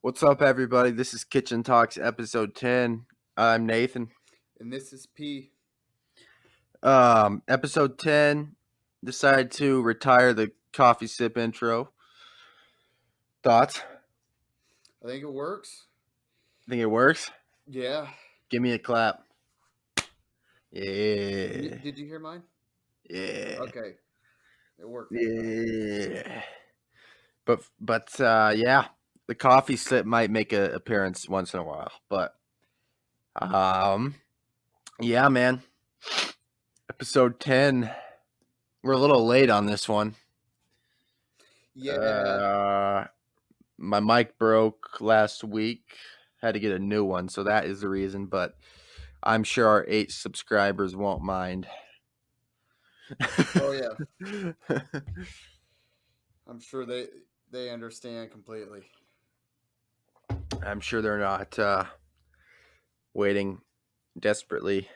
What's up, everybody? This is Kitchen Talks, episode 10. I'm Nathan. And this is P. Episode 10, decided to retire the coffee sip intro. Thoughts? I think it works. Think it works? Yeah. Give me a clap. Yeah. Did you hear mine? Yeah. Okay. It worked that time. Yeah. But yeah, the coffee sip might make an appearance once in a while. But, um, yeah, man. Episode 10. We're a little late on this one. Yeah. Uh, my mic broke last week. Had to get a new one, so that is the reason. But I'm sure our 8 subscribers won't mind. Oh yeah. I'm sure they understand completely. I'm sure they're not waiting desperately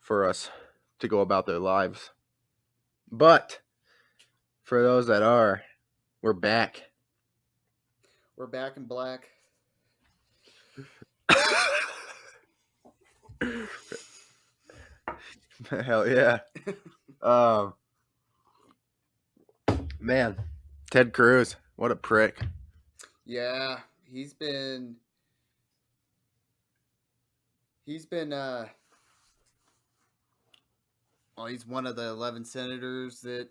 for us to go about their lives. But for those that are, we're back. We're back in black. Hell yeah. Um, man, Ted Cruz, what a prick. Yeah. He's been well, he's one of the 11 senators that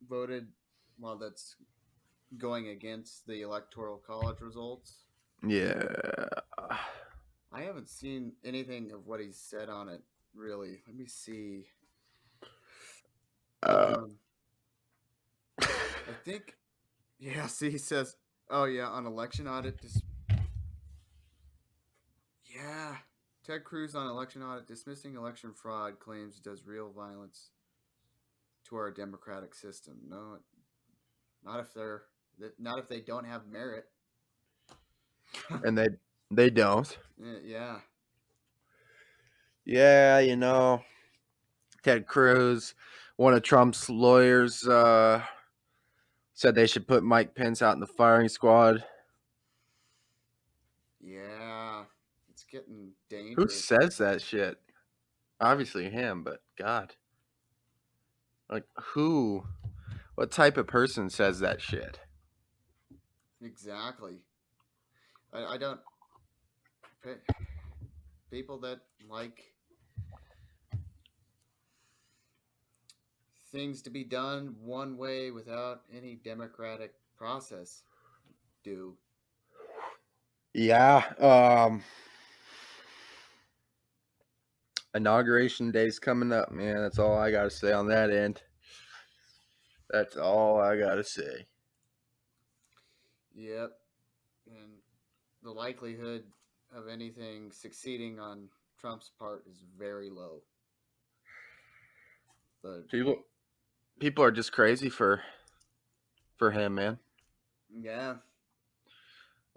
voted that's going against the electoral college results. Yeah. I haven't seen anything of what he's said on it really. Let me see. Uh, Um I think, yeah, see, he says, oh, yeah, on election audit. Yeah. Ted Cruz on election audit dismissing election fraud claims does real violence to our democratic system. No, not if not if they don't have merit. and they don't. Yeah. Yeah, Ted Cruz, one of Trump's lawyers, said they should put Mike Pence out in the firing squad. Yeah. It's getting Who dangerous. says that shit? Obviously him, but God. Like, who? What type of person says that shit? Exactly. I don't. People that like things to be done one way without any democratic process do. Yeah, inauguration day's coming up, man. That's all I gotta say on that end. That's all I gotta say. Yep. And the likelihood of anything succeeding on Trump's part is very low. But People are just crazy for him, man. yeah,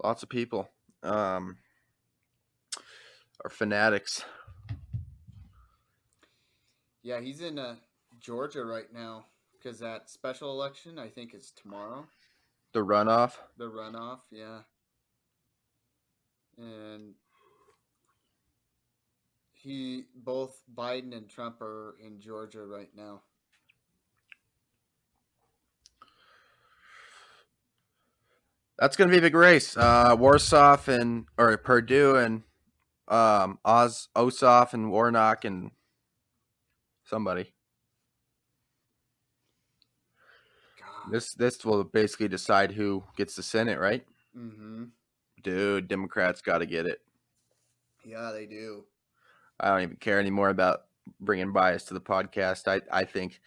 Lots of people are fanatics. yeah, he's in Georgia right now because that special election I think is tomorrow. The runoff. The runoff, yeah, and both Biden and Trump are in Georgia right now. That's gonna be a big race. Warsaw and or Purdue and Ossoff and Warnock and somebody. God. This will basically decide who gets the Senate, right? Mm-hmm. Dude, Democrats got to get it. Yeah, they do. I don't even care anymore about bringing bias to the podcast. I think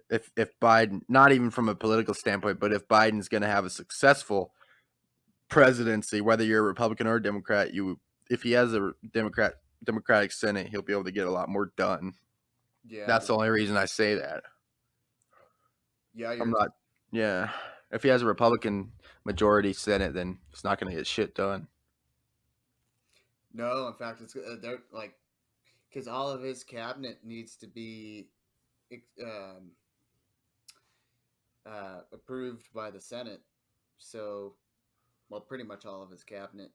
if Biden, not even from a political standpoint, but if Biden's going to have a successful presidency, whether you're a Republican or a Democrat, if he has a Democratic Senate, he'll be able to get a lot more done. Yeah, That's the only reason I say that. yeah, I'm you're. not. Yeah, if he has a Republican majority Senate, then he's not going to get shit done. No, in fact, it's they're like because all of his cabinet needs to be um, approved by the Senate. So well, pretty much all of his cabinet.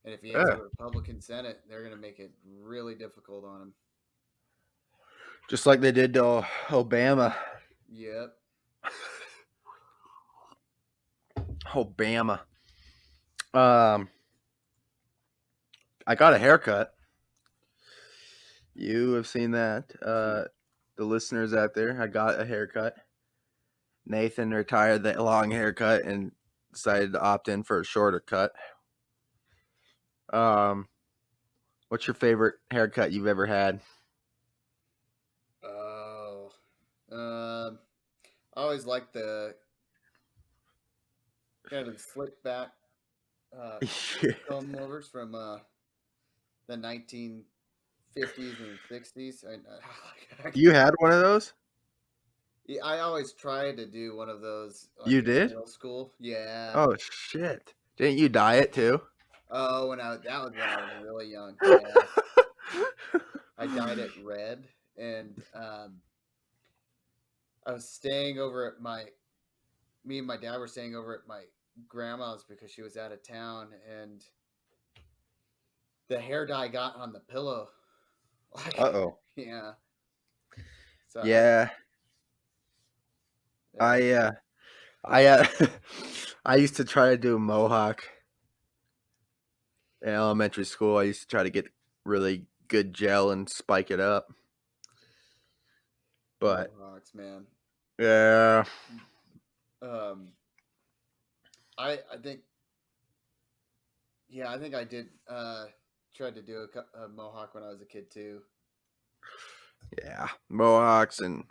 And if he has a Yeah. Republican Senate, they're going to make it really difficult on him. Just like they did to Obama. Yep. Obama. Um, I got a haircut. You have seen that. The listeners out there, I got a haircut. Nathan retired that long haircut and decided to opt in for a shorter cut. Um, what's your favorite haircut you've ever had? Oh. Um, I always like the kind of slick back uh, comb overs from the 1950s and 60s. You had one of those? Yeah, I always tried to do one of those like You in did? middle school. Yeah. Oh shit! Didn't you dye it too? Oh, that was when I was really young. Yeah, I dyed it red, and I was staying over at me and my dad were staying over at my grandma's because she was out of town, and the hair dye got on the pillow. Like, Uh-oh. yeah. So Yeah, yeah, I uh, I I used to try to do a mohawk in elementary school. I used to try to get really good gel and spike it up, but mohawks, man. yeah, Um, I think yeah, I think I did tried to do a mohawk when I was a kid too. yeah, mohawks and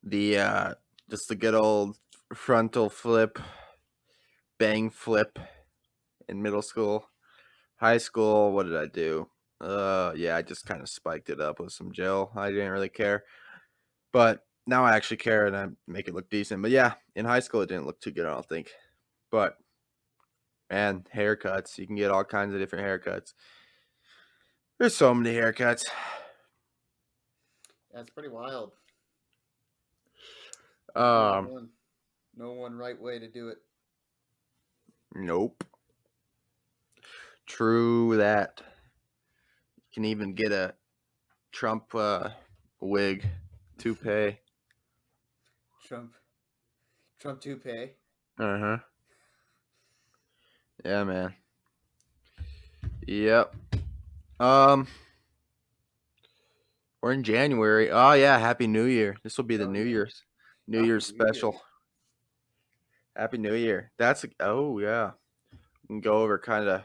the just the good old frontal flip, bang flip in middle school. High school, what did I do? Yeah, I just kind of spiked it up with some gel. I didn't really care. But now I actually care and I make it look decent. But yeah, in high school it didn't look too good, I don't think. But man, haircuts, you can get all kinds of different haircuts. There's so many haircuts. That's pretty wild. There's Um, no one right way to do it. nope. True that. You can even get a Trump wig toupee. Trump Trump toupee. Uh-huh. Yeah, man. Yep. Um, we're in January. Oh yeah, Happy New Year. This will be the Oh yeah. New Happy Year's New Year. special. Happy New Year. Oh yeah. We can go over kind of.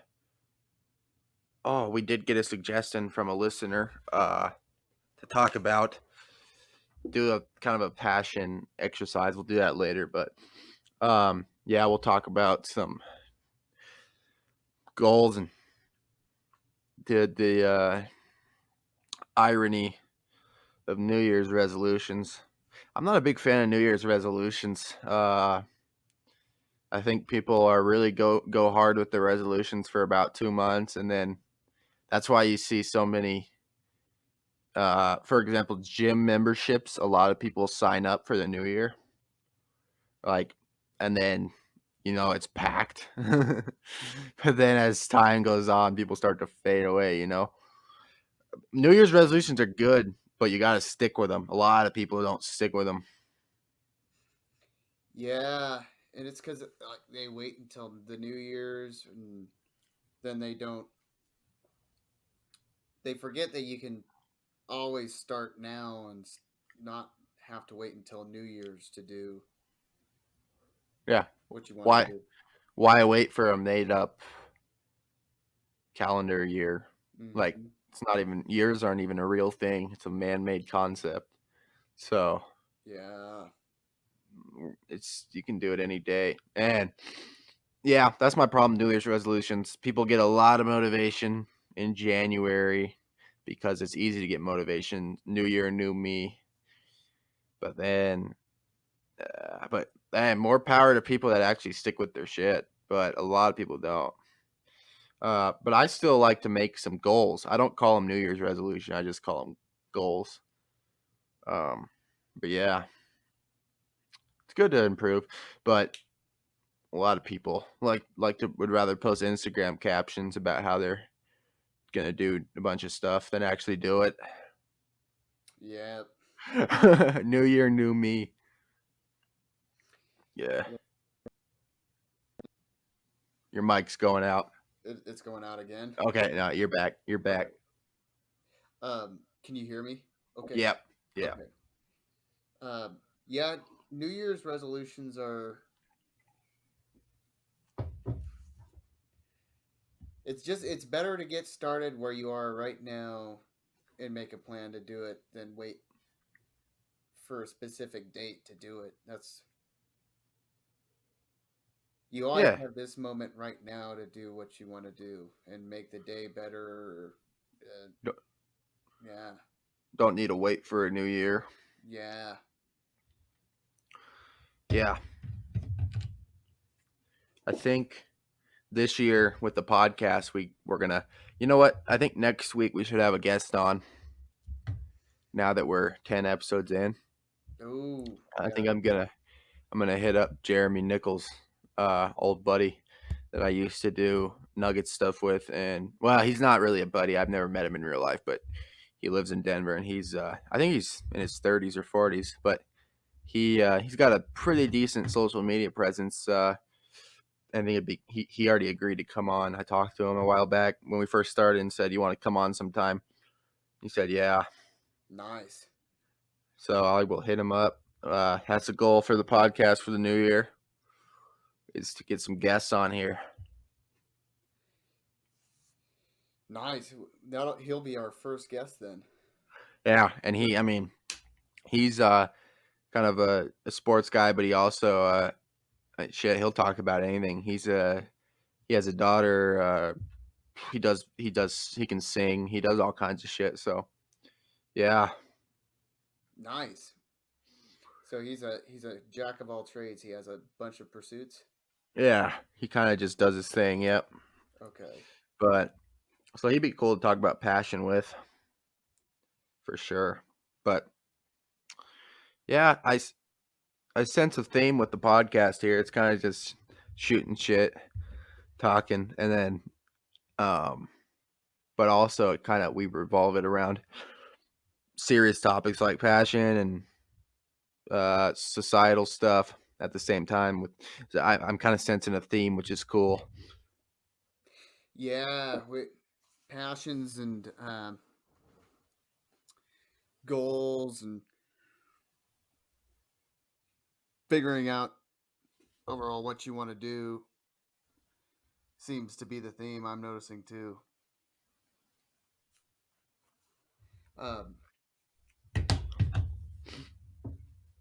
Oh, we did get a suggestion from a listener to talk about do a kind of a passion exercise. We'll do that later, but yeah, we'll talk about some goals and the irony of New Year's resolutions. I'm not a big fan of New Year's resolutions. I think people are really go hard with the resolutions for about 2 months, and then that's why you see so many. For example, gym memberships. A lot of people sign up for the new year, like, and then it's packed. But then as time goes on, people start to fade away. New Year's resolutions are good, but you got to stick with them. A lot of people don't stick with them. Yeah, and it's because like they wait until the New Year's, and then they don't. They forget that you can always start now and not have to wait until New Year's to do Yeah. what you want to Why? do. Why wait for a made up calendar year? Like, Hmm. it's not even years aren't even a real thing. It's a man made concept. So Yeah. it's you can do it any day. And yeah, that's my problem. New Year's resolutions. People get a lot of motivation in January because it's easy to get motivation. New year, new me. But then, but man, more power to people that actually stick with their shit. But a lot of people don't. But I still like to make some goals. I don't call them New Year's resolution. I just call them goals. Um, but yeah, it's good to improve. But a lot of people would rather post Instagram captions about how they're gonna do a bunch of stuff than actually do it. Yeah. New year, new me. Yeah. Your mic's going out. It's going out again. Okay, no, you're back. You're back. Okay. Can you hear me? Okay. Yep. Yeah. Okay. Yeah. New Year's resolutions are. It's better to get started where you are right now and make a plan to do it than wait for a specific date to do it. That's you always Yeah. have this moment right now to do what you want to do and make the day better. Don't Yeah, don't need to wait for a new year. yeah, Yeah. I think this year with the podcast we're gonna, you know what, I think next week we should have a guest on now that we're 10 episodes in. oh, I yeah, think I'm gonna hit up Jeremy Nichols, old buddy that I used to do Nugget stuff with. And well, he's not really a buddy, I've never met him in real life, but he lives in Denver, and he's I think he's in his 30s or 40s, but he's got a pretty decent social media presence. I think he already agreed to come on. I talked to him a while back when we first started and said, "You want to come on sometime?" He said, "Yeah." nice, So I will hit him up. That's the goal for the podcast for the new year, is to get some guests on here. nice. He'll be our first guest then. Yeah, and I mean, he's kind of a sports guy, but he also shit, he'll talk about anything. He has a daughter. He can sing. He does all kinds of shit. So yeah, Nice. So he's a jack of all trades. He has a bunch of pursuits. yeah, he kind of just does his thing. Yep. Okay. But so he'd be cool to talk about passion with, for sure. But yeah, I sense a theme with the podcast here. It's kind of just shooting shit, talking, and then but also it kind of we revolve it around serious topics like passion and societal stuff at the same time. So I'm kind of sensing a theme, which is cool. Yeah, passions and goals and figuring out overall what you want to do seems to be the theme I'm noticing too. Um,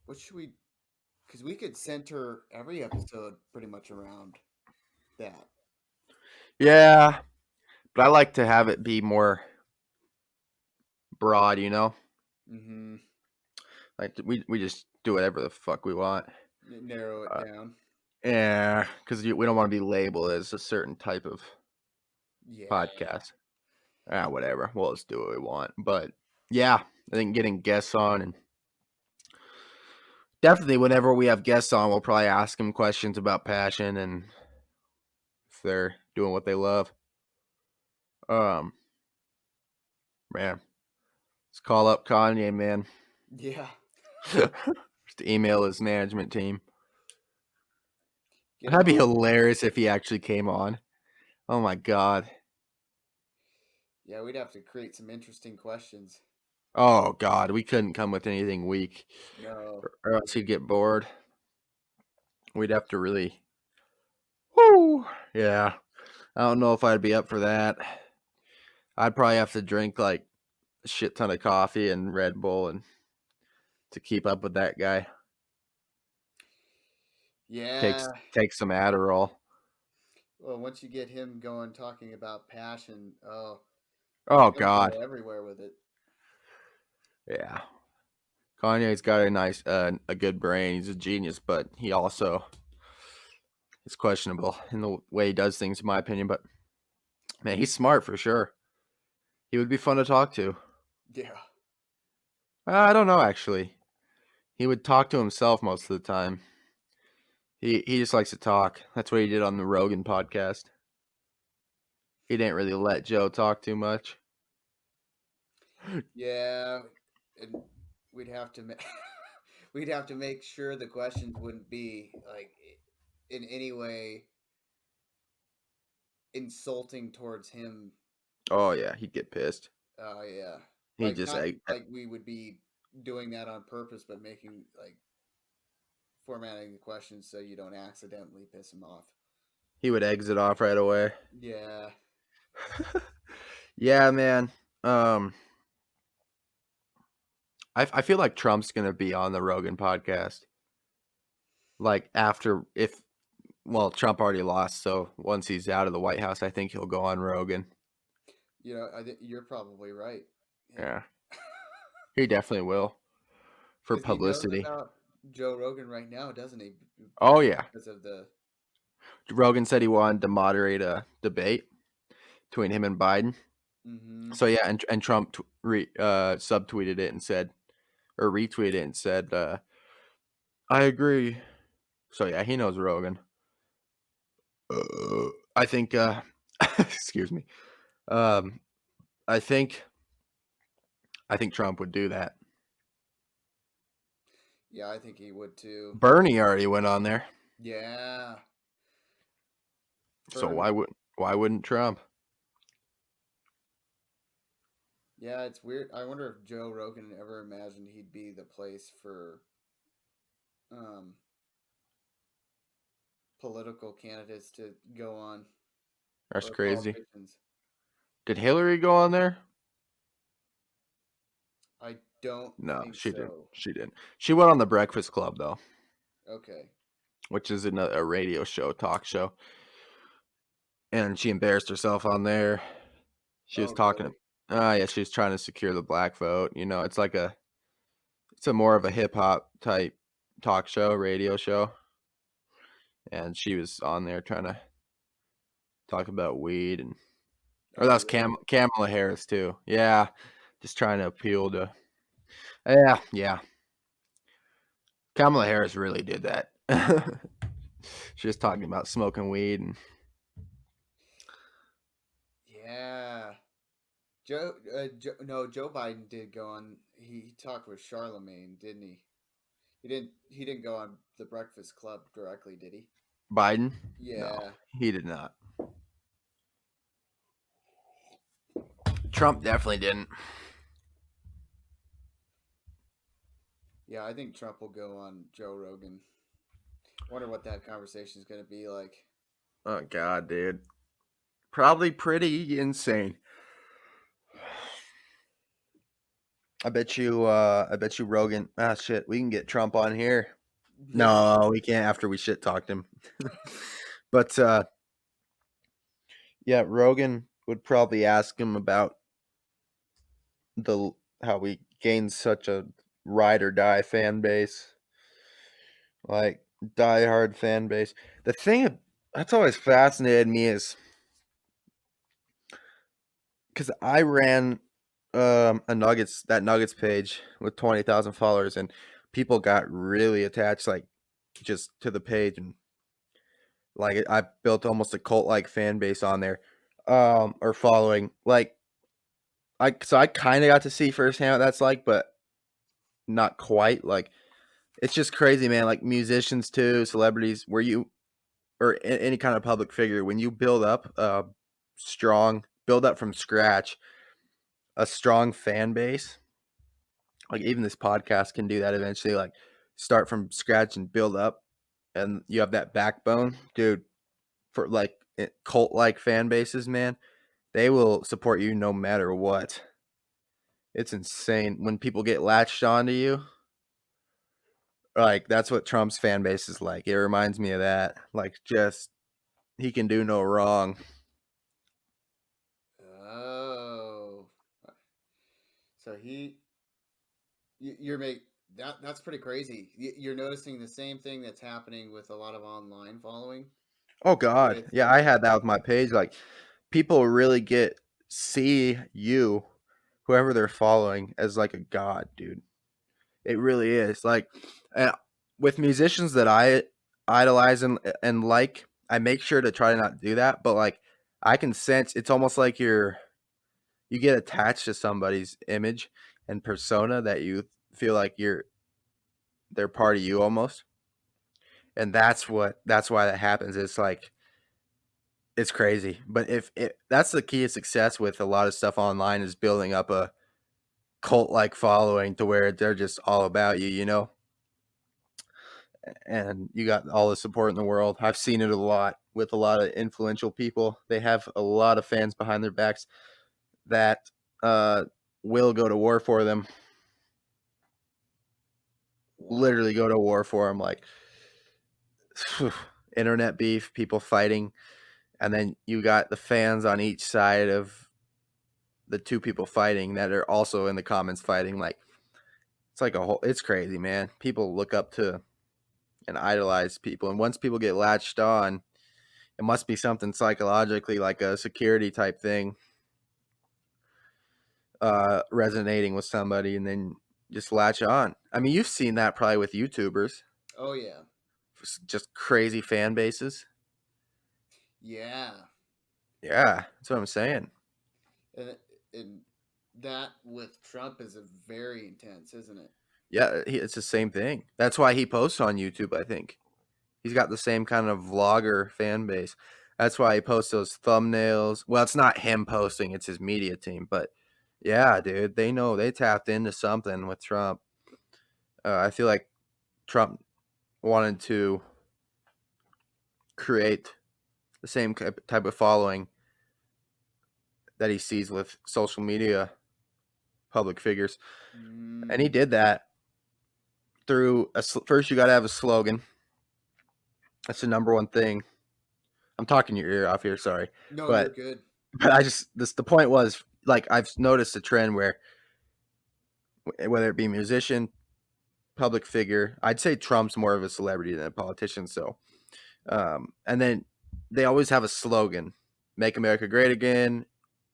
what should we? Because we could center every episode pretty much around that. Yeah, but I like to have it be more broad, you know? Mm-hmm. Like we just do whatever the fuck we want. Narrow it Uh, down. yeah, because we don't want to be labeled as a certain type of Yeah. podcast. Whatever. We'll just do what we want. But yeah, I think getting guests on, and definitely whenever we have guests on, we'll probably ask them questions about passion and if they're doing what they love. Um, Man, let's call up Kanye, man. Yeah. Just email his management team. Get him That'd be on. hilarious if he actually came on. Oh my god. Yeah, we'd have to create some interesting questions. Oh god, we couldn't come with anything weak, No. or else he'd get bored. We'd have to really. Whoo! Yeah, I don't know if I'd be up for that. I'd probably have to drink like a shit ton of coffee and Red Bull and to keep up with that guy. Yeah. Take some Adderall. Well, once you get him going talking about passion, oh, Oh he'll go god. everywhere with it. Yeah. Kanye's got a good brain. He's a genius, but he also is questionable in the way he does things, in my opinion. But man, he's smart for sure. He would be fun to talk to. Yeah. I don't know, actually. He would talk to himself most of the time. He just likes to talk. That's what he did on the Rogan podcast. He didn't really let Joe talk too much. Yeah, and we'd have to we'd have to make sure the questions wouldn't be like in any way insulting towards him. Oh yeah, he'd get pissed. Oh yeah, He like just not like we would be doing that on purpose, but making like formatting the questions so you don't accidentally piss him off. he would exit off right away. Yeah, Yeah, man. Um, I feel like Trump's gonna be on the Rogan podcast. Like after if well, Trump already lost, so once he's out of the White House, I think he'll go on Rogan. you know, I think you're probably right. Yeah, Yeah, he definitely will for because he knows publicity. about Joe Rogan right now, doesn't he? Oh yeah, Because of the Rogan said he wanted to moderate a debate between him and Biden. mm-hmm. So yeah, and Trump subtweeted it and said, or retweeted it and said, "I agree." So yeah, he knows Rogan. I think, excuse me. Um, I think, I think Trump would do that. Yeah, I think he would too. Bernie already went on there, Yeah, so Bernie. why wouldn't Trump? Yeah, it's weird. I wonder if Joe Rogan ever imagined he'd be the place for um, political candidates to go on That's or crazy. politicians. Did Hillary go on there? I don't No, think she didn't. so. She didn't. She went on the Breakfast Club though, Okay. which is a radio show, talk show, and she embarrassed herself on there. She was Oh, talking. really? Yeah, she was trying to secure the black vote. You know, it's a more of a hip hop type talk show, radio show, and she was on there trying to talk about weed and or Oh, that was really? Kamala Harris too. Yeah, just trying to appeal to. Yeah. Kamala Harris really did that. She was talking about smoking weed and Yeah. No, Joe Biden did go on. He talked with Charlemagne, didn't he? He didn't. He didn't go on the Breakfast Club directly, did he? Biden. No, Yeah. he did not. Trump definitely didn't. Yeah, I think Trump will go on Joe Rogan. Wonder what that conversation is going to be like. Oh God, dude, probably pretty insane. I bet you Rogan. Ah, shit. We can get Trump on here. Yeah. No, we can't after we shit talked him. But yeah, Rogan would probably ask him about the how we gained such a ride or die fan base, like die hard fan base. The thing that's always fascinated me is because I ran a Nuggets page with 20,000 followers, and people got really attached, like just to the page, and like I built almost a cult like fan base on there, or following. Like I kind of got to see firsthand what that's like, but not quite. Like it's just crazy, man. Like musicians too, celebrities, where you or any kind of public figure, when you build up build up from scratch a strong fan base, like even this podcast can do that eventually, like start from scratch and build up, and you have that backbone, dude. For like cult like fan bases, man, they will support you no matter what. It's insane when people get latched onto you. Like that's what Trump's fan base is like. It reminds me of that. Like just he can do no wrong. Oh. So you're make that's pretty crazy. You're noticing the same thing that's happening with a lot of online following Oh God, with yeah, I had that with my page. Like people really get see you, whoever they're following, as like a god, dude. It really is. Like, and with musicians that I idolize and like. I make sure to try to not do that, but like I can sense it's almost like you get attached to somebody's image and persona that you feel like they're part of you almost. And that's why that happens. It's like it's crazy. But if it that's the key to success with a lot of stuff online is building up a cult like following to where they're just all about you, you know? And you got all the support in the world. I've seen it a lot with a lot of influential people. They have a lot of fans behind their backs that uh, will go to war for them. Wow. Literally go to war for them. Like internet beef, people fighting, and then you got the fans on each side of the two people fighting that are also in the comments fighting. Like it's like a whole. It's crazy, man. People look up to and idolize people, and once people get latched on, it must be something psychologically like a security type thing resonating with somebody and then just latch on. I mean, you've seen that probably with YouTubers, Oh yeah. just crazy fan bases. Yeah. Yeah, that's what I'm saying. And, and that with Trump is a very intense, isn't it? Yeah, it's the same thing. That's why he posts on YouTube, I think. He's got the same kind of vlogger fan base. That's why he posts those thumbnails. Well, it's not him posting, it's his media team. But yeah, dude, they know they tapped into something with Trump. I feel like Trump wanted to create the same type of following that he sees with social media public figures. And he Mm. did that through first, you got to have a slogan. That's the number one thing. I'm talking your ear off here, sorry. No, you're But good. I just the point was like I've noticed a trend where whether it be musician, public figure, I'd say Trump's more of a celebrity than a politician. So, and then they always have a slogan: "Make America Great Again."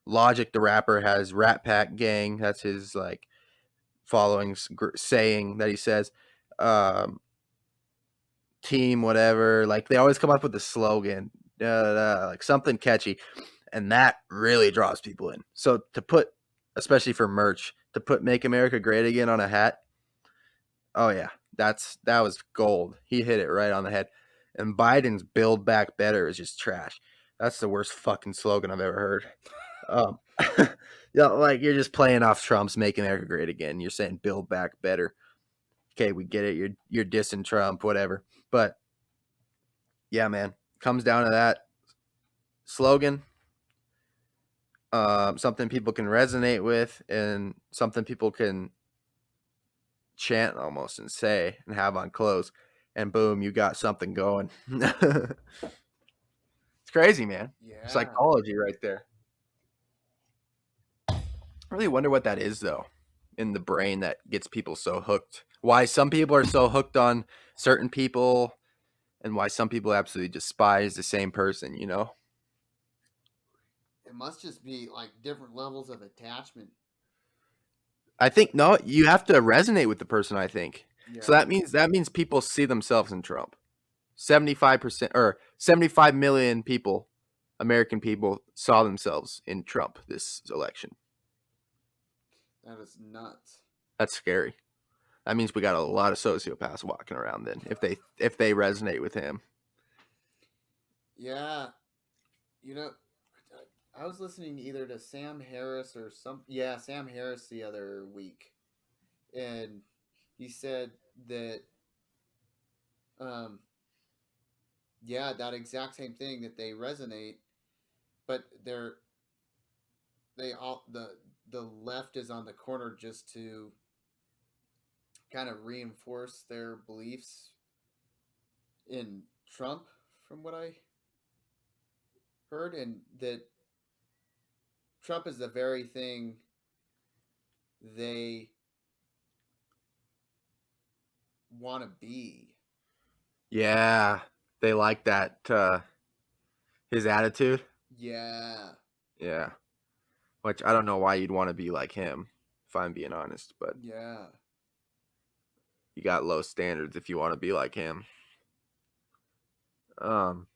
Logic, the rapper, has Rat Pack Gang. That's his like following saying that he says. Um, Team, whatever. Like they always come up with the slogan, like something catchy, and that really draws people in. So to put, especially for merch, to put "Make America Great Again" on a hat, oh yeah, that was gold. He hit it right on the head. And Biden's "Build Back Better" is just trash. That's the worst fucking slogan I've ever heard. Um, yeah, like you're just playing off Trump's "Make America Great Again." You're saying "Build Back Better." Okay, we get it. You're dissing Trump, whatever. But yeah, man, comes down to that slogan, something people can resonate with, and something people can chant almost and say and have on clothes, and boom, you got something going. It's crazy, man. Yeah. Psychology right there. I really wonder what that is, though, in the brain that gets people so hooked. Why some people are so hooked on certain people, and why some people absolutely despise the same person, you know? It must just be like different levels of attachment. I think no, you have to resonate with the person, I think. So Yeah. that means people see themselves in Trump. 75% or 75 million people, American people, saw themselves in Trump this election. That is nuts. That's scary. That means we got a lot of sociopaths walking around then if they resonate with him. Yeah. You know, I was listening either to Sam Harris or Sam Harris the other week, and he said that, um, yeah, that exact same thing that they resonate, but they all the left is on the corner just to kind of reinforce their beliefs in Trump, from what I heard, and that Trump is the very thing they want to be. Yeah, they like that his attitude. Yeah, Yeah, which I don't know why you'd want to be like him, if I'm being honest. But yeah. you got low standards if you want to be like him. Um,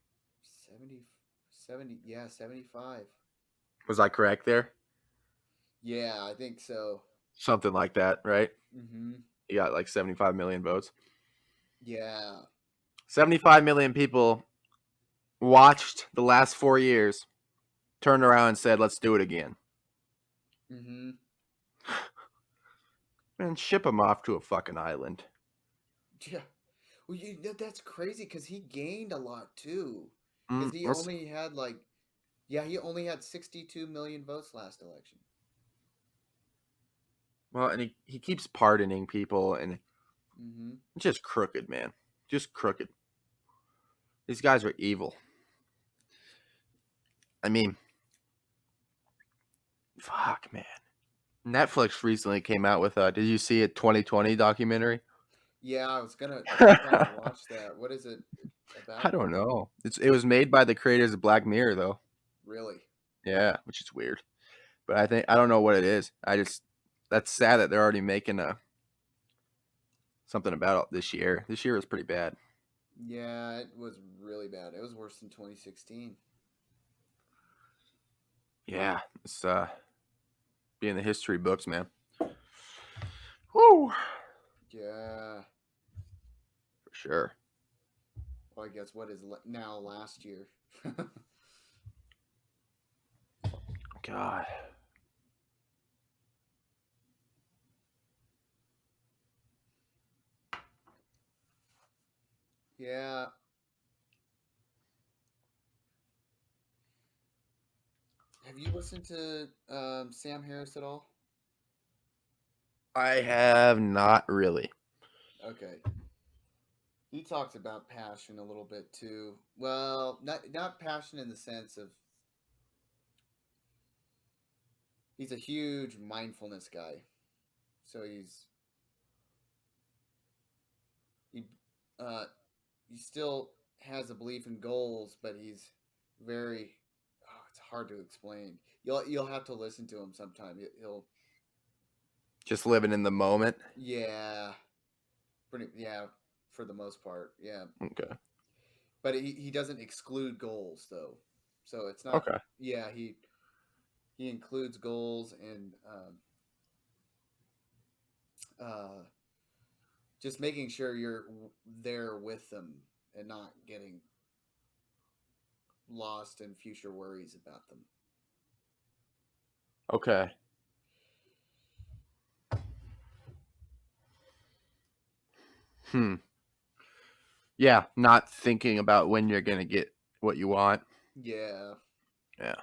70, 70, yeah, 75. was I correct there? Yeah, I think so. Something like that, right? Mm-hmm. He got like 75 million votes. Yeah. 75 million people watched the last 4 years, turned around and said, let's do it again. Mm-hmm. And ship him off to a fucking island. Yeah. Well, that's crazy because he gained a lot too. Because Mm, he only had like, yeah, he only had 62 million votes last election. well, and he keeps pardoning people, and Mm-hmm. it's just crooked, man. Just crooked. These guys are evil. I mean, fuck, man. Netflix recently came out with a. Did you see a 2020 documentary? Yeah, I was gonna try and I watch that. What is it about? don't know. It was made by the creators of Black Mirror, though. Really? Yeah, which is weird. But I don't know what it is. That's sad that they're already making a something about it this year. This year was pretty bad. Yeah, it was really bad. It was worse than 2016. Yeah, it's be in the history books, man. Woo, Yeah. for sure. Well, I guess what is now last year? God. Yeah. Have you listened to Sam Harris at all? I have not really. Okay. He talks about passion a little bit too. Well, not passion in the sense of he's a huge mindfulness guy. So he uh he still has a belief in goals, but he's very it's hard to explain. You'll have to listen to him sometime. He'll Just living in the moment. yeah, pretty yeah, for the most part. Yeah. Okay. But he doesn't exclude goals though. So it's not Okay. yeah, he includes goals and uh just making sure you're there with them and not getting lost in future worries about them. Okay. Hmm. Yeah, not thinking about when you're gonna get what you want. Yeah. Yeah.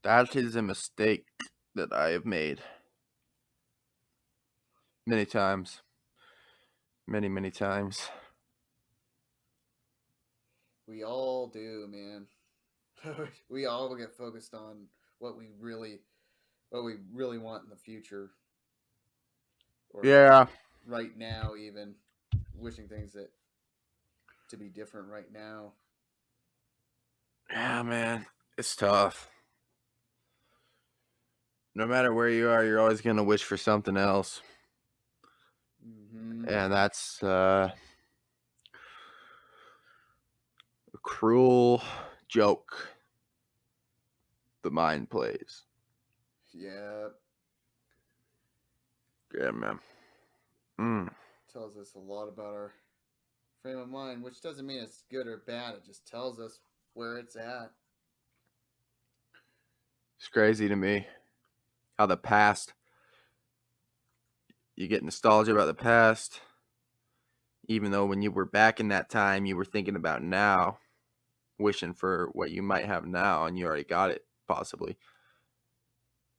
That is a mistake that I have made many times. Many, many times. We all do, man. We all get focused on what we really want in the future or Yeah. right now even wishing things that to be different right now. Yeah, man. It's tough. No matter where you are, you're always gonna wish for something else. Mhm. And that's a cruel joke the mind plays. Yeah, Yeah, man. Mm. tells us a lot about our frame of mind, which doesn't mean it's good or bad. It just tells us where it's at. It's crazy to me how the past, you get nostalgia about the past, even though when you were back in that time, you were thinking about now, wishing for what you might have now, and you already got it, possibly.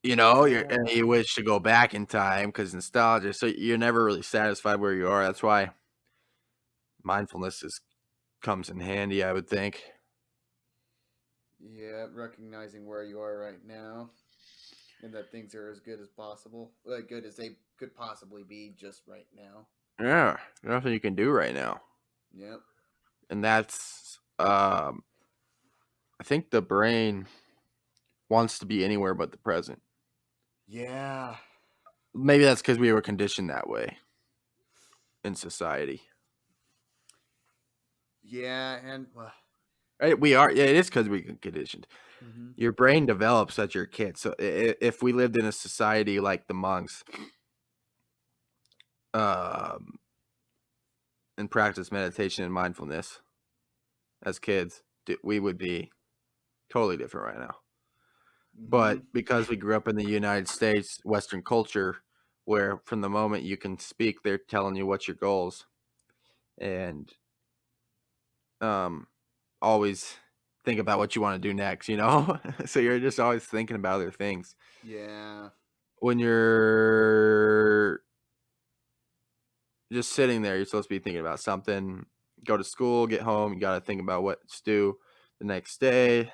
And Yeah. you wish to go back in time because nostalgia. So you're never really satisfied where you are. That's why mindfulness comes in handy, I would think. Yeah, recognizing where you are right now and that things are as good as possible, like good as they could possibly be just right now. Yeah, there's nothing you can do right now, Yep. and that's I think the brain wants to be anywhere but the present. Yeah. Maybe that's because we were conditioned that way in society. Yeah, and We are. Yeah, it is because we get conditioned. mm-hmm. Your brain develops as you're a kid. So if we lived in a society like the monks, um, and practice meditation and mindfulness as kids, we would be totally different right now. Mm-hmm. But because we grew up in the United States, Western culture, where from the moment you can speak, they're telling you what's your goals, and um, always think about what you want to do next. So you're just always thinking about other things. Yeah. When you're just sitting there, you're supposed to be thinking about something. Go to school, get home, you got to think about what to do the next day,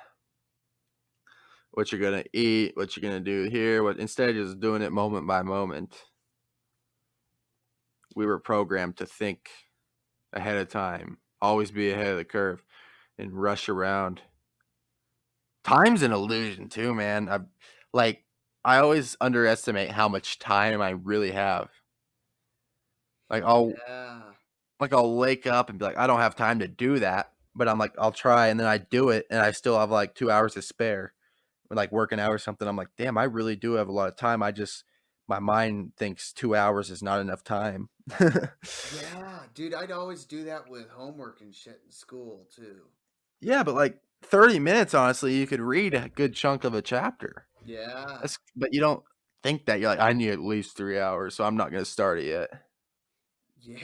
what you're gonna eat, what you're gonna do here. What instead of just doing it moment by moment, we were programmed to think ahead of time, always be ahead of the curve, and rush around. Time's an illusion too, man. I always underestimate how much time I really have. Like I'll Yeah. I'll wake up and be like, I don't have time to do that, but I'm like, I'll try, and then I do it, and I still have like 2 hours to spare. Or like working out or something. I'm like, damn, I really do have a lot of time. My mind thinks 2 hours is not enough time. Yeah, dude, I'd always do that with homework and shit in school too. Yeah, but like 30 minutes, honestly, you could read a good chunk of a chapter. Yeah. But you don't think that. You're like, I need at least 3 hours, so I'm not going to start it yet. Yeah.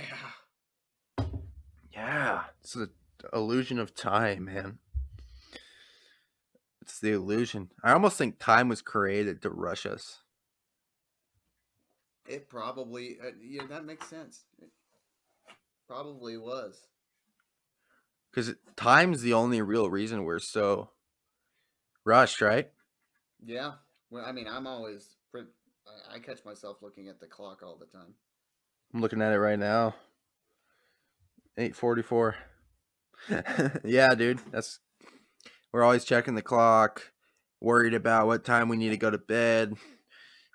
Yeah, it's the illusion of time, man. It's the illusion. I almost think time was created to rush us It probably yeah, that makes sense. It probably was. because time's the only real reason we're so rushed, right? Yeah. Well, I mean, I catch myself looking at the clock all the time. I'm looking at it right now. 8:44. Yeah, dude. We're always checking the clock, worried about what time we need to go to bed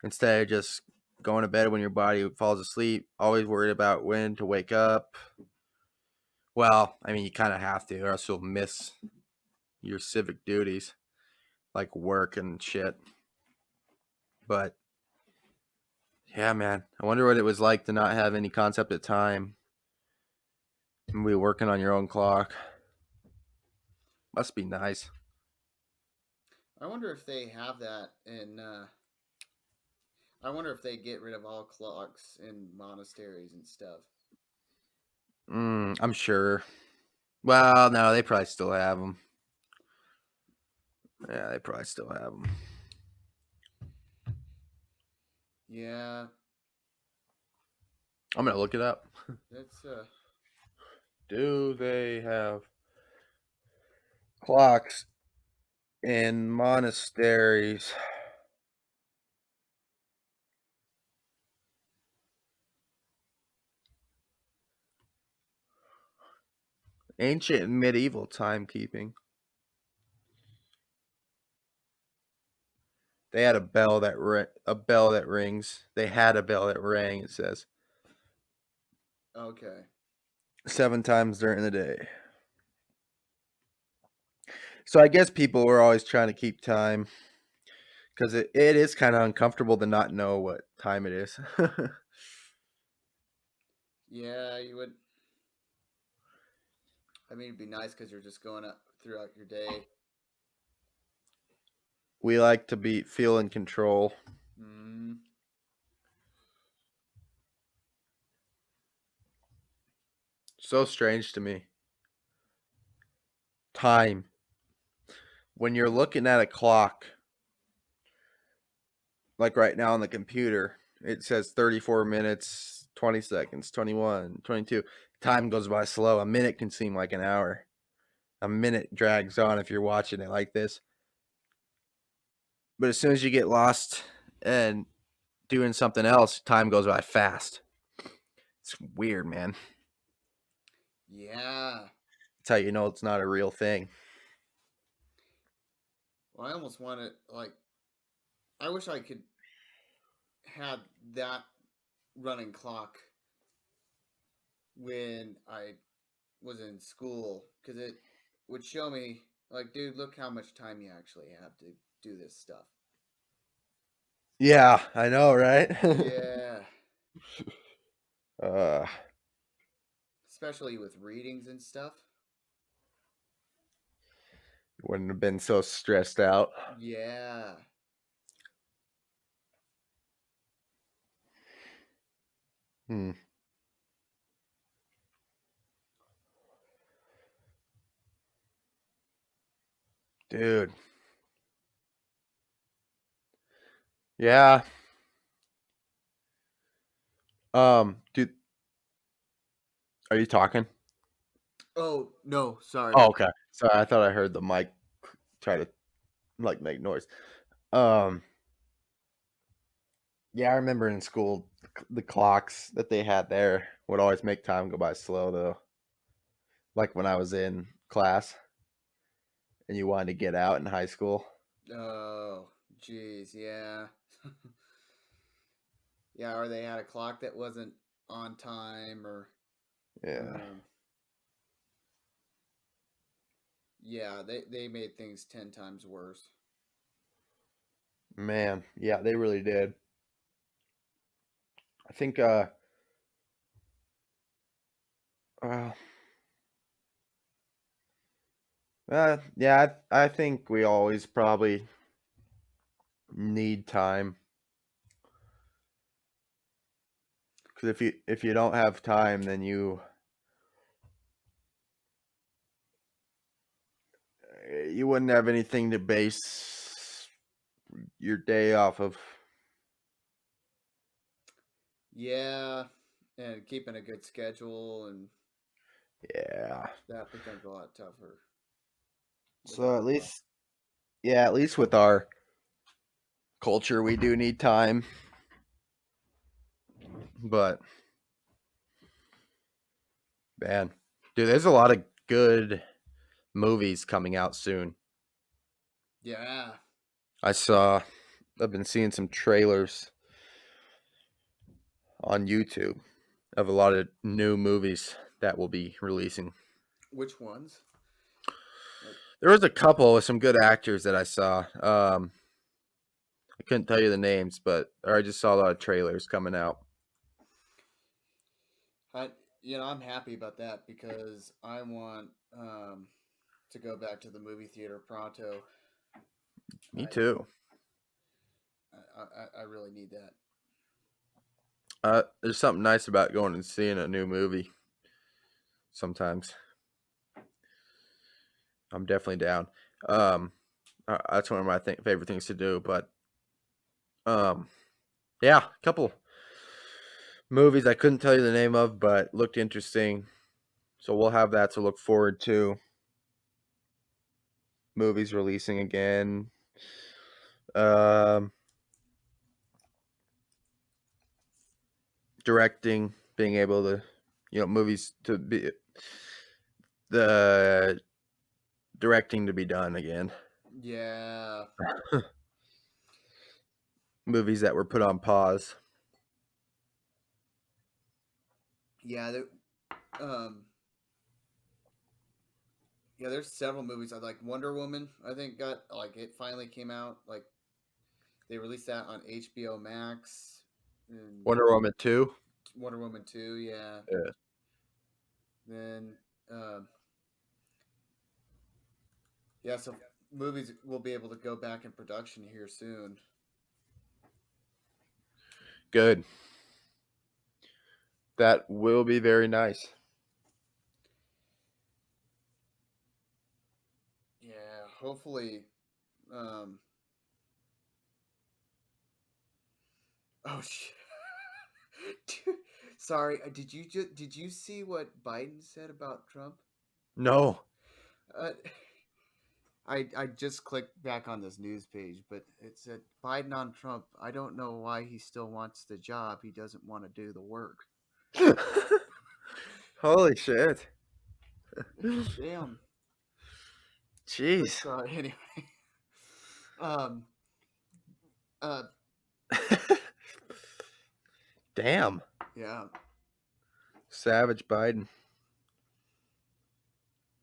instead of just going to bed when your body falls asleep. Always worried about when to wake up. Well, I mean, you kind of have to, or else you'll miss your civic duties like work and shit. But yeah, man, I wonder what it was like to not have any concept of time and be working on your own clock. Must be nice. I wonder if they have that in I wonder if they get rid of all clocks in monasteries and stuff. I'm sure. Well, no, they probably still have them. Yeah, they probably still have them. Yeah, I'm gonna look it up. that's Do they have clocks in monasteries? Ancient and medieval timekeeping. They had a bell that rings. They had a bell that rang. It says okay. 7 times during the day. So I guess people were always trying to keep time because it is kind of uncomfortable to not know what time it is. Yeah, you would. I mean, it'd be nice because you're just going up throughout your day. We like to feel in control. Mm, So strange to me. Time. When you're looking at a clock, like right now on the computer, it says 34 minutes, 20 seconds, 21, 22. Time goes by slow. A minute can seem like an hour. A minute drags on if you're watching it like this. But as soon as you get lost and doing something else, time goes by fast. It's weird, man. yeah. That's how you know it's not a real thing. Well, I almost want to like. I wish I could have that running clock when I was in school because it would show me like, dude, look how much time you actually have to do this stuff. Yeah, I know, right? Yeah, uh, especially with readings and stuff. wouldn't have been so stressed out. Yeah. Hmm. Dude. Yeah. Dude, are you talking? Oh no, sorry. Oh, okay. Sorry, I thought I heard the mic try to like make noise. Um, yeah, I remember in school the clocks that they had there would always make time go by slow though. Like when I was in class and you wanted to get out in high school. Oh, jeez, yeah. Yeah, or they had a clock that wasn't on time, or Yeah. um, yeah, they made things 10 times worse. Man, yeah, they really did. I think uh, yeah, I think we always probably need time because if you don't have time, then you wouldn't have anything to base your day off of. Yeah, and keeping a good schedule and Yeah. that becomes a lot tougher So without at a clock. least, yeah, at least with our culture, we do need time. But man, dude, there's a lot of good movies coming out soon. Yeah. I saw, I've been seeing some trailers on YouTube of a lot of new movies that will be releasing. Which ones? Like, There was a couple with some good actors that I saw. I couldn't tell you the names, but or I just saw a lot of trailers coming out. I, I'm happy about that because I want to go back to the movie theater pronto. Me I too. I really need that. There's something nice about going and seeing a new movie. Sometimes I'm definitely down. Um, that's one of my favorite things to do. But um, yeah, a couple movies I couldn't tell you the name of, but looked interesting. So we'll have that to look forward to. Movies releasing again. Um, Directing, being able to, movies to be the directing to be done again. Yeah. Movies that were put on pause. Yeah, um yeah, there's several movies I like. Wonder Woman, I think got like it finally came out. Like they released that on HBO Max and Wonder Woman 2. Wonder Woman 2, yeah. Yeah. Then yeah, so movies will be able to go back in production here soon. Good. That will be very nice. Yeah, hopefully um oh shit. Dude, sorry, did you see what Biden said about Trump? No. Uh, I just clicked back on this news page, but it said Biden on Trump. I don't know why he still wants the job. He doesn't want to do the work. Holy shit. Damn. But Jeez. sorry. Anyway. Um. Uh. Damn. Yeah. Savage Biden.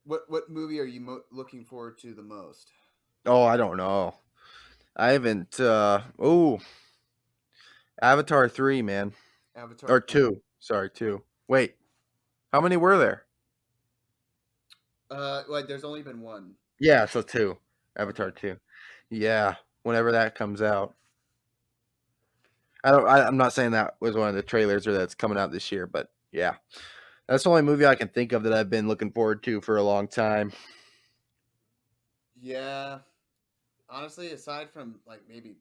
What movie are you looking forward to the most? Oh, I don't know. I haven't. Oh, Avatar 3, man, Avatar or 3. 2. Sorry, 2. Wait, how many were there? Like there's only been one. Yeah, so 2. Okay. Avatar 2. Yeah, whenever that comes out. I don't. I'm not saying that was one of the trailers or that's coming out this year, but yeah, that's the only movie I can think of that I've been looking forward to for a long time. Yeah. Honestly, aside from like maybe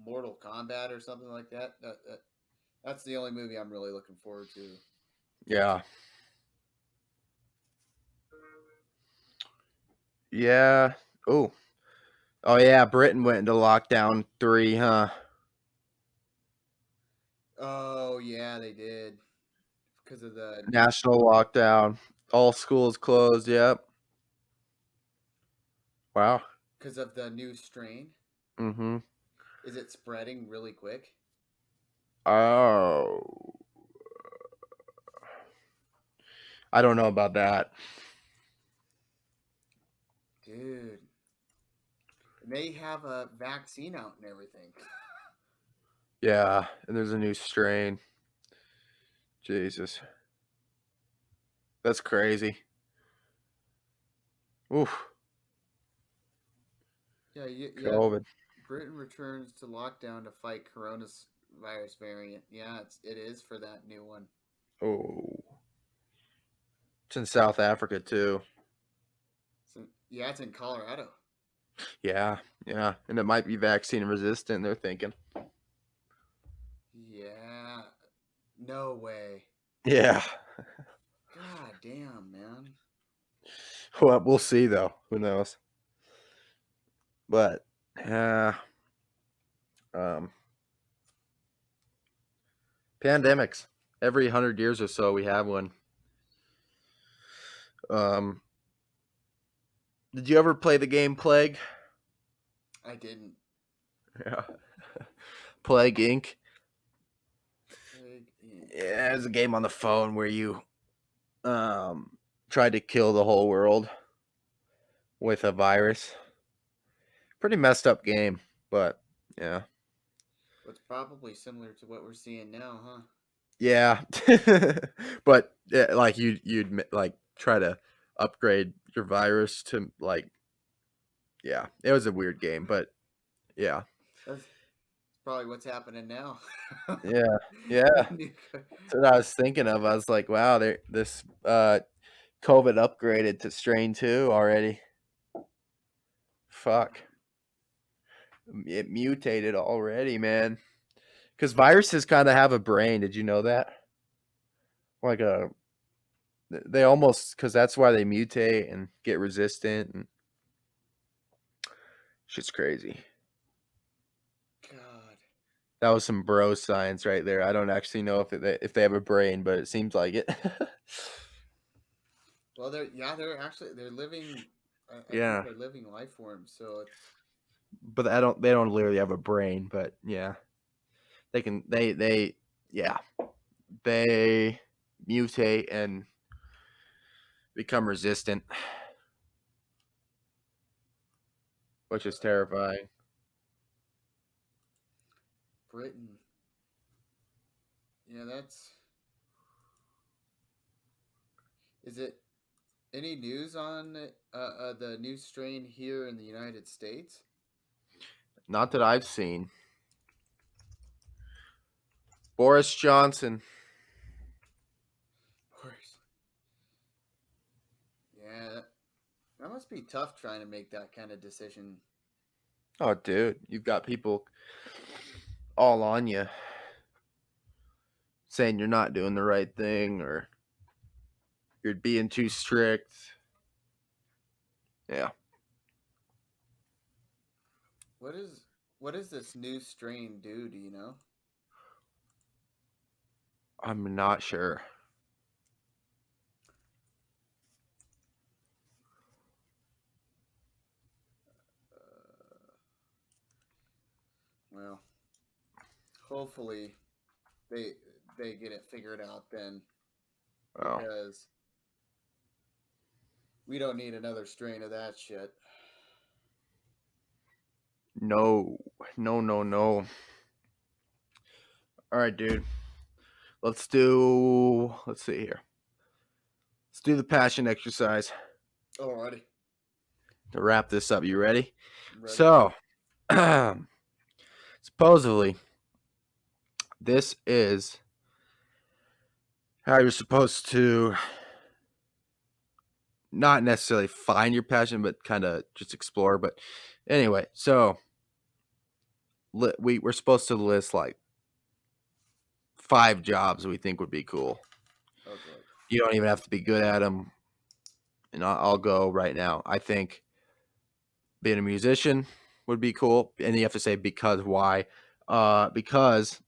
Mortal Kombat or something like that's the only movie I'm really looking forward to. Yeah, yeah. Oh, oh yeah. Britain went into lockdown 3, huh? Oh yeah, they did because of the National lockdown. All schools closed. Yep. Wow. new strain. Mm-hmm. Is it spreading really quick? Oh, I don't know about that. Dude, and they have a vaccine out and everything. Yeah, and there's a new strain. Jesus, that's crazy. Oof. Yeah. COVID. Britain returns to lockdown to fight coronavirus variant. Yeah, it is for that new one. Oh, it's in South Africa too. So, yeah, it's in Colorado. Yeah, yeah, and it might be vaccine resistant. They're thinking. Yeah, no way. Yeah. God damn, man. Well, we'll see though. Who knows? But uh, um, pandemics. Every 100 years or so, we have one. Um, did you ever play the game Plague? I didn't. Yeah. Plague Inc. Plague Inc. Yeah, it's a game on the phone where you um tried to kill the whole world with a virus. Pretty messed up game, but yeah. What's probably similar to what we're seeing now, huh? Yeah. But yeah, like you'd like try to upgrade your virus to like yeah. It was a weird game, but yeah. That's probably what's happening now. Yeah. Yeah. That's what I was thinking of. I was like, wow, this COVID upgraded to strain 2 already. Fuck. It mutated already, man. Because viruses kind of have a brain. Did you know that? Like they almost because that's why they mutate and get resistant and shit's crazy. God. That was some bro science right there. I don't actually know if they have a brain, but it seems like it. Well, they're actually they're living. I think Yeah, they're living life forms. So it's but they don't literally have a brain. But yeah, they yeah they mutate and become resistant, which is terrifying. Britain. Yeah, that's. Is it any news on the new strain here in the United States? Not that I've seen. Boris Johnson. Of course. Yeah, that must be tough trying to make that kind of decision. Oh, dude, you've got people all on you saying you're not doing the right thing or you're being too strict. Yeah, What is what does this new strain do? Do you know? I'm not sure. Uh, well, hopefully they they get it figured out then Oh, because We don't need another strain of that shit. No, no, no, no. All right, dude. Let's see here. Let's do the passion exercise Alrighty. to wrap this up. You ready? I'm ready. So, supposedly, this is how you're supposed to not necessarily find your passion, but kind of just explore. But anyway, so we're supposed to list like 5 jobs we think would be cool. Oh boy. You don't even have to be good at them. And I'll go right now. I think being a musician would be cool, and you have to say because why? Because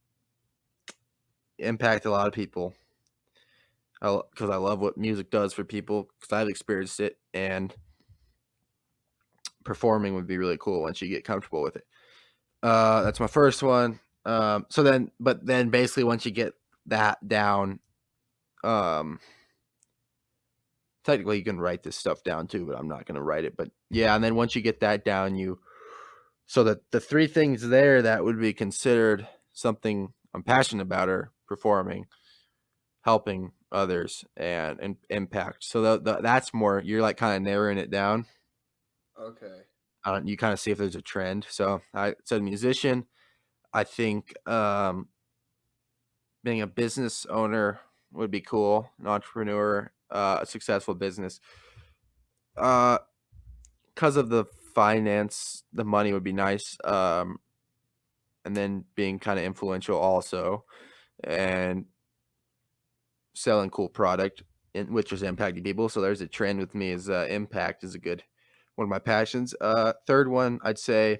impact a lot of people. Because I love what music does for people. Because I've experienced it, and performing would be really cool once you get comfortable with it. That's my first one. But then basically once you get that down, um, technically you can write this stuff down too, but I'm not going to write it. But yeah, and then once you get that down, so that the 3 things there that would be considered something I'm passionate about are performing, helping others, and impact. So that's more, you're like kind of narrowing it down. Okay. You kind of see if there's a trend. So I said musician. I think being a business owner would be cool, an entrepreneur, a successful business. Because of the finance, the money would be nice. And then being kind of influential also, and selling cool product, which is impacting people. So there's a trend with me is impact is a good one of my passions. Third one, I'd say,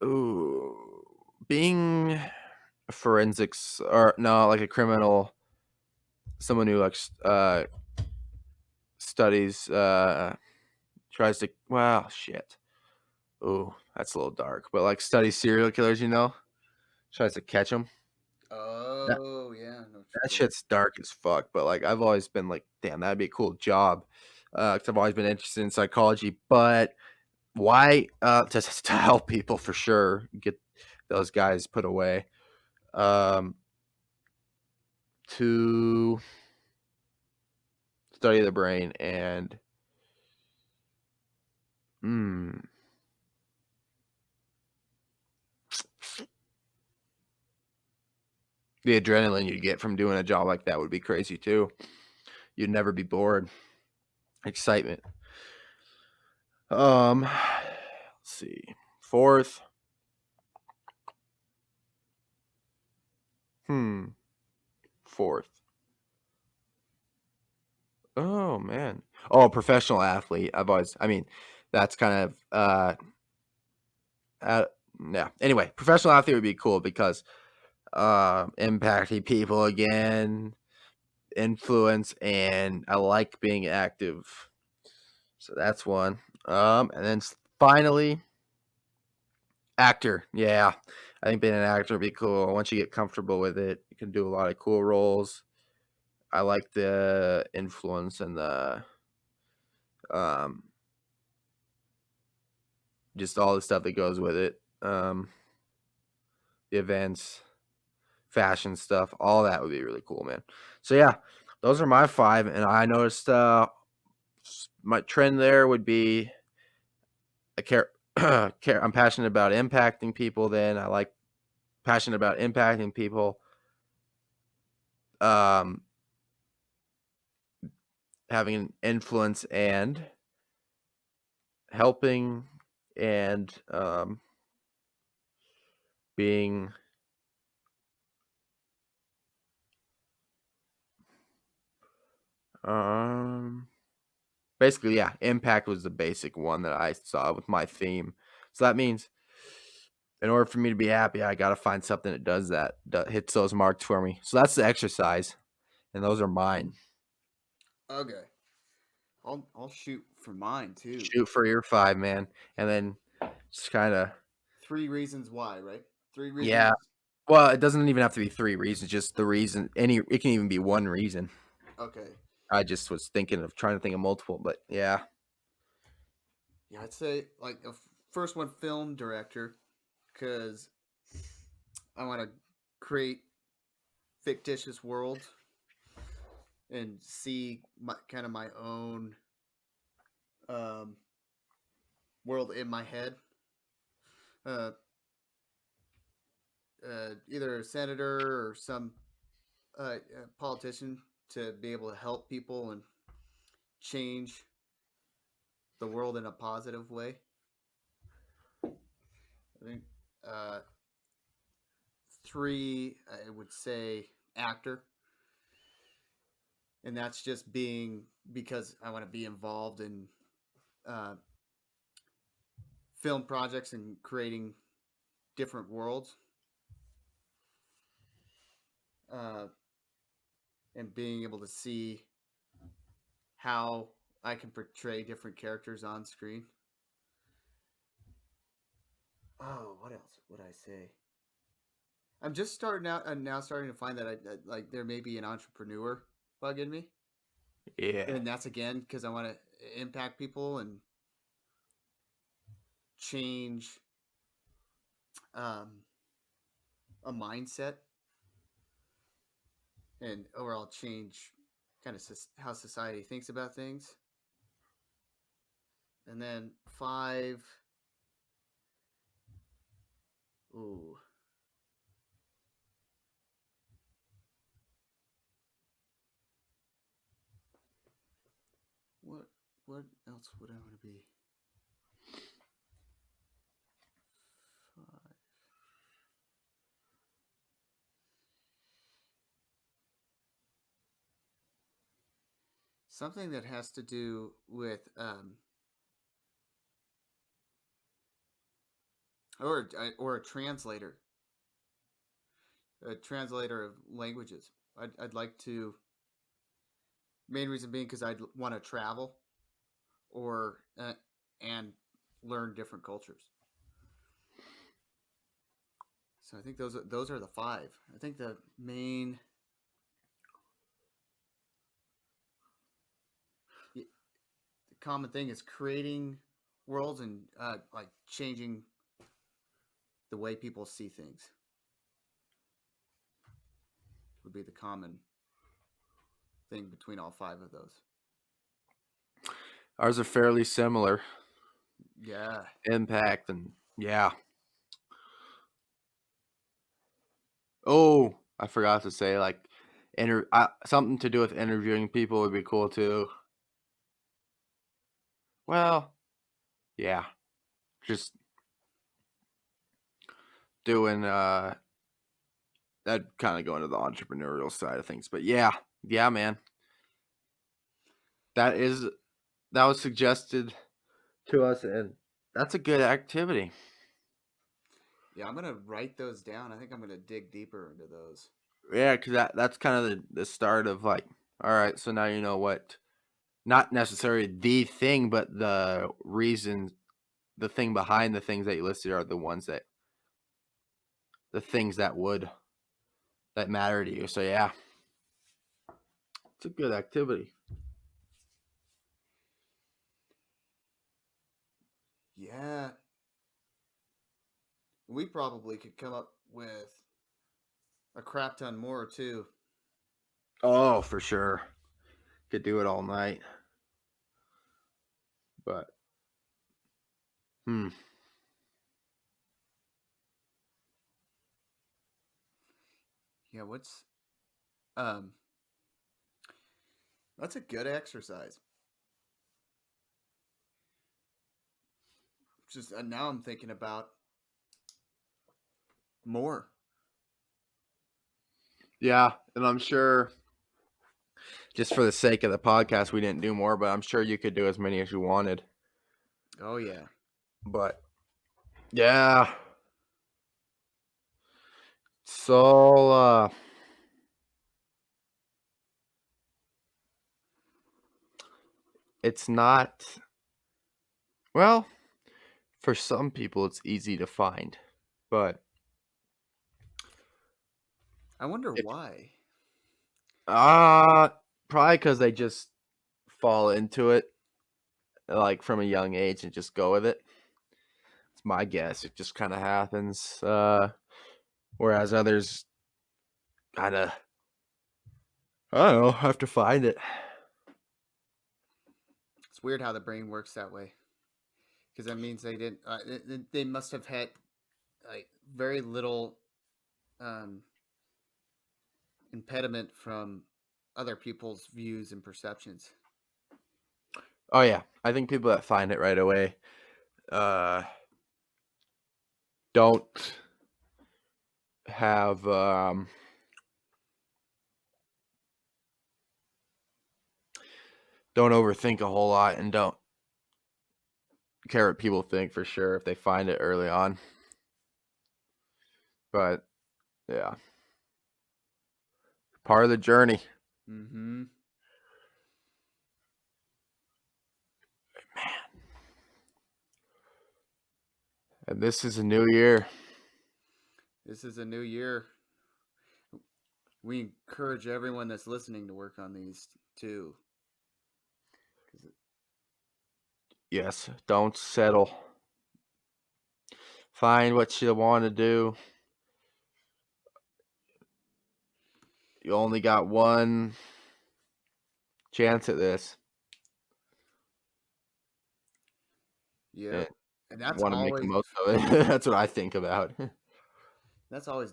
ooh, being a forensics, or no, like a criminal, someone who like studies, tries to, well, shit. Ooh, that's a little dark, but like studies serial killers, tries to catch them. That Oh yeah. No. that shit's dark as fuck. But like I've always been like, damn, that'd be a cool job. Cause I've always been interested in psychology. But why? To help people for sure. Get those guys put away. Um, to study the brain and mm, the adrenaline you'd get from doing a job like that would be crazy too. You'd never be bored. Excitement. Let's see. Fourth. Hmm. Fourth. Oh man. Oh, professional athlete. I mean, that's kind of uh yeah. Anyway, professional athlete would be cool because impacting people again, influence, and I like being active. So that's one. And then finally, actor. Yeah. I think being an actor would be cool. Once you get comfortable with it, you can do a lot of cool roles. I like the influence and the um just all the stuff that goes with it. The events, fashion stuff, all that would be really cool, man. So yeah, those are my 5, and I noticed my trend there would be I care, care. I'm passionate about impacting people. Then I like passionate about impacting people. Um, having an influence and helping, and being um basically, yeah, impact was the basic one that I saw with my theme. So that means in order for me to be happy, I got to find something that does that hits those marks for me. So that's the exercise, and those are mine. Okay. I'll shoot for mine too. Shoot for your 5, man, and then just kind of, 3 reasons why, right? Three yeah. reasons. Well, it doesn't even have to be 3 reasons. Just the reason. It can even be one reason. Okay. I just was trying to think of multiple, but yeah. Yeah, I'd say like a first one, film director, because I want to create fictitious worlds and see kind of my own um, world in my head. Uh, Either a senator or some politician to be able to help people and change the world in a positive way. I think uh, three, I would say actor, and that's just being because I want to be involved in uh, film projects and creating different worlds, uh, and being able to see how I can portray different characters on screen. Oh, what else would I say? I'm just starting out and now starting to find that like there may be an entrepreneur bug in me, Yeah. and that's again because I want to impact people and change um, a mindset and overall change kind of how society thinks about things. And then five, ooh, what what else would I want to be? Five. Something that has to do with or a translator of languages. I'd like to. Main reason being because I'd want to travel or and learn different cultures. So I think those are the five. I think the main the common thing is creating worlds and like changing the way people see things would be the common thing between all five of those. Ours are fairly similar. Yeah. Impact and yeah. Oh, I forgot to say like something to do with interviewing people would be cool too. Well, yeah. Just doing that kind of go into the entrepreneurial side of things. But yeah. Yeah, man. That is that was suggested to us and that's a good activity. Yeah, I'm gonna write those down. I think I'm gonna dig deeper into those. Yeah, because that's kind of the start of like, all right, so now you know what, not necessarily the thing, but the reason, the thing behind the things that you listed are the ones that, the things that that matter to you. So yeah, it's a good activity. Yeah, we probably could come up with a crap ton more too. Oh, for sure. Could do it all night. But, hmm. Yeah, what's um that's a good exercise. Just now I'm thinking about more. Yeah, and I'm sure just for the sake of the podcast, we didn't do more, but I'm sure you could do as many as you wanted. Oh yeah. But, yeah. So, it's not, well, for some people, it's easy to find, but I wonder if why. uh Probably because they just fall into it like from a young age and just go with it. It's my guess. It just kind of happens. Whereas others kind of, I don't know, have to find it. It's weird how the brain works that way, because that means they didn't. They must have had like very little um, impediment from other people's views and perceptions. Oh yeah, I think people that find it right away uh, don't have don't overthink a whole lot and don't care what people think for sure if they find it early on. But yeah, part of the journey. Mm-hmm. And this is a new year. This is a new year. We encourage everyone that's listening to work on these too. Yes, don't settle. Find what you want to do. You only got one chance at this. Yeah, And and that's want to make the always most of it. That's what I think about.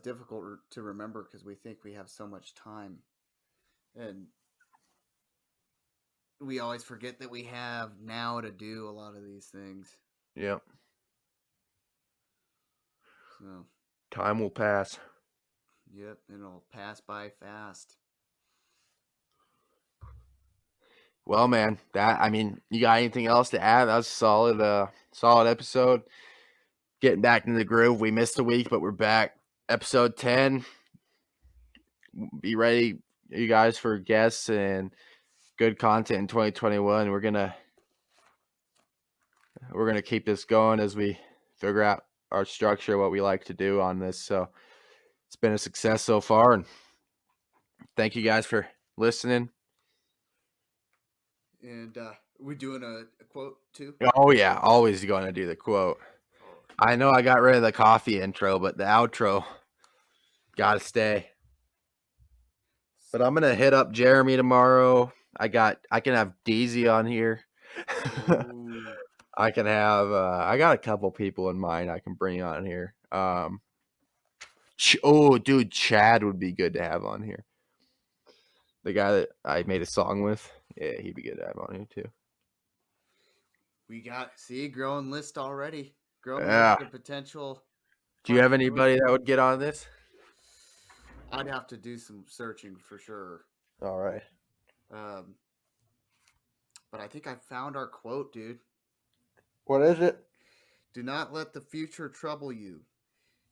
difficult to remember because we think we have so much time, and we always forget that we have now to do a lot of these things. Yep. So, Time will pass. yep, and it'll pass by fast. Well, man, you got anything else to add? That was a solid episode. Getting back into the groove. We missed a week, but we're back. Episode 10. Be ready, you guys, for guests and good content in 2021. We're gonna keep this going as we figure out our structure, what we like to do on this. So it's been a success so far, and thank you guys for listening. And we're doing a quote too. Oh yeah, always going to do the quote. Oh, I know I got rid of the coffee intro, but the outro gotta stay. But I'm gonna hit up Jeremy tomorrow. I can have Deezy on here. ooh, I can have I got a couple people in mind I can bring on here. Dude, Chad would be good to have on here. The guy that I made a song with. Yeah, he'd be good to have on here too. we got growing list already. Growing list Yeah. of potential. Do you have Possibility. anybody that would get on this? I'd have to do some searching for sure. All right. Um, but I think I found our quote, dude. What is it? Do not let the future trouble you.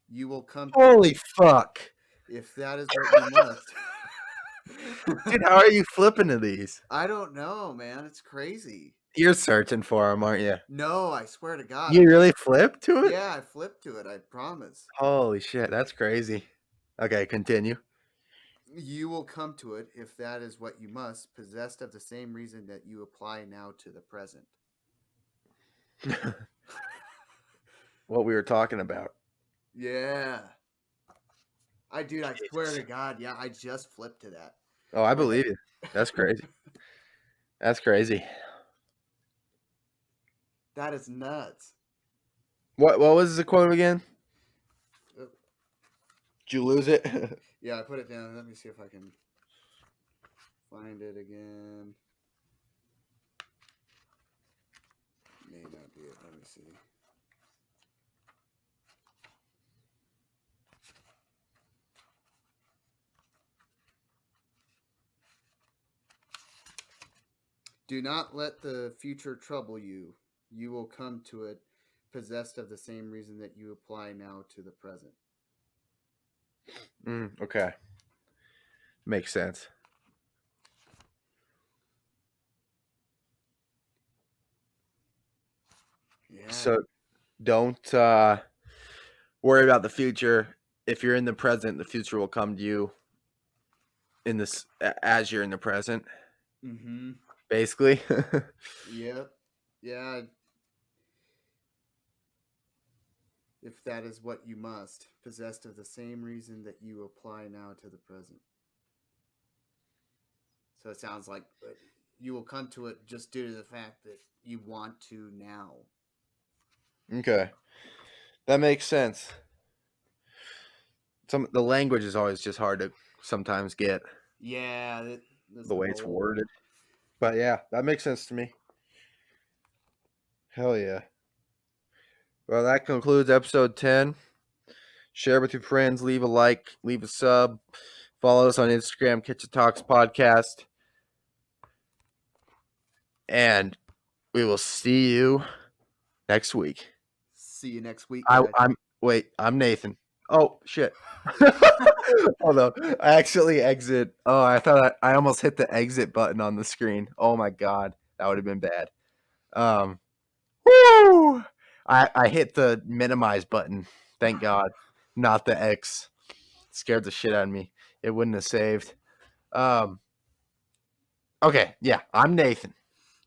You will come to Holy fuck. if that is what you must. Dude, how are you flipping to these? I don't know, man. It's crazy. You're searching for them, aren't you? No, I swear to God. You really flipped to it? Yeah, I flipped to it. I promise. Holy shit, that's crazy. Okay, continue. You will come to it if that is what you must, possessed of the same reason that you apply now to the present. What we were talking about. Yeah. I swear to God, yeah, I just flipped to that. Oh, I believe you. That's crazy. That's crazy. That is nuts. What was the quote again? Uh, Did you lose it? Yeah, I put it down. Let me see if I can find it again. May not be it. Let me see. Do not let the future trouble you. You will come to it possessed of the same reason that you apply now to the present. Okay. Makes sense. Yeah. So don't worry about the future. If you're in the present, the future will come to you in this as you're in the present. Mm-hmm. basically. Yep. Yeah. If that is what you must, possessed of the same reason that you apply now to the present. So it sounds like you will come to it just due to the fact that you want to now. Okay, that makes sense. The language is always just hard to sometimes get Yeah, this the way it's bold. worded. But yeah, that makes sense to me. Hell yeah. Well, that concludes episode 10. Share with your friends, leave a like, leave a sub, follow us on Instagram, Kitchen Talks Podcast, and we will see you next week. See you next week, guys. I'm Nathan. Oh shit. Hold on. I actually exit. Oh, I thought I almost hit the exit button on the screen. Oh my god. That would have been bad. Um Woo! I hit the minimize button. Thank God. Not the X. Scared the shit out of me. It wouldn't have saved. Okay, yeah. I'm Nathan.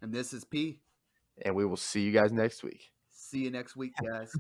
And this is P. And we will see you guys next week. See you next week, guys.